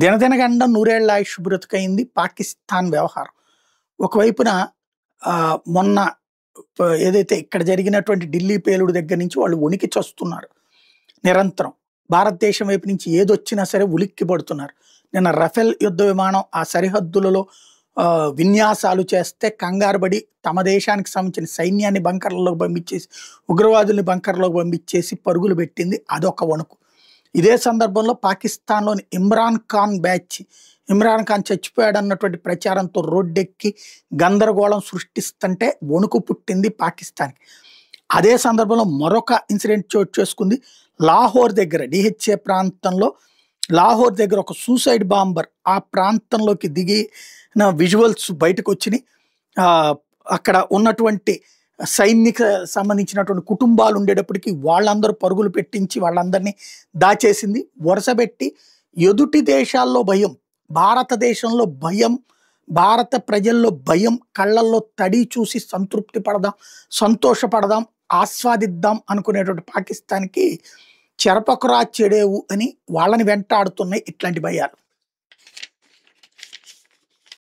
దినదినగండం నూరేళ్ల ఆయుష్ బ్రతుకైంది పాకిస్తాన్ వ్యవహారం. ఒకవైపున మొన్న ఏదైతే ఇక్కడ జరిగినటువంటి ఢిల్లీ పేలుడు దగ్గర నుంచి వాళ్ళు వణికి చస్తున్నారు నిరంతరం. భారతదేశం వైపు నుంచి ఏదొచ్చినా సరే ఉలిక్కి పడుతున్నారు. నిన్న రఫేల్ యుద్ధ విమానం ఆ సరిహద్దులలో విన్యాసాలు చేస్తే కంగారుబడి తమ దేశానికి సంబంధించిన సైన్యాన్ని బంకర్లలోకి పంపించేసి, ఉగ్రవాదుల్ని బంకర్లోకి పంపించేసి పరుగులు పెట్టింది. అదొక వణుకు. ఇదే సందర్భంలో పాకిస్తాన్లోని ఇమ్రాన్ ఖాన్ చచ్చిపోయాడన్నటువంటి ప్రచారంతో రోడ్డెక్కి గందరగోళం సృష్టిస్తుంటే వణుకు పుట్టింది పాకిస్తాన్కి. అదే సందర్భంలో మరొక ఇన్సిడెంట్ చోటు చేసుకుంది. లాహోర్ దగ్గర డిహెచ్ఏ ప్రాంతంలో లాహోర్ దగ్గర ఒక సూసైడ్ బాంబర్ ఆ ప్రాంతంలోకి దిగిన విజువల్స్ బయటకు వచ్చినాయి. అక్కడ ఉన్నటువంటి సైనిక సంబంధించినటువంటి కుటుంబాలు ఉండేటప్పటికీ వాళ్ళందరూ పరుగులు పెట్టించి వాళ్ళందరినీ దాచేసింది. వరుసపెట్టి ఎదుటి దేశాల్లో భయం, భారతదేశంలో భయం, భారత ప్రజల్లో భయం, కళ్ళల్లో తడి చూసి సంతృప్తి పడదాం, సంతోషపడదాం, ఆస్వాదిద్దాం అనుకునేటువంటి పాకిస్తాన్కి చెరపకురా చెడేవు అని వాళ్ళని వెంటాడుతున్నాయి ఇట్లాంటి భయాలు.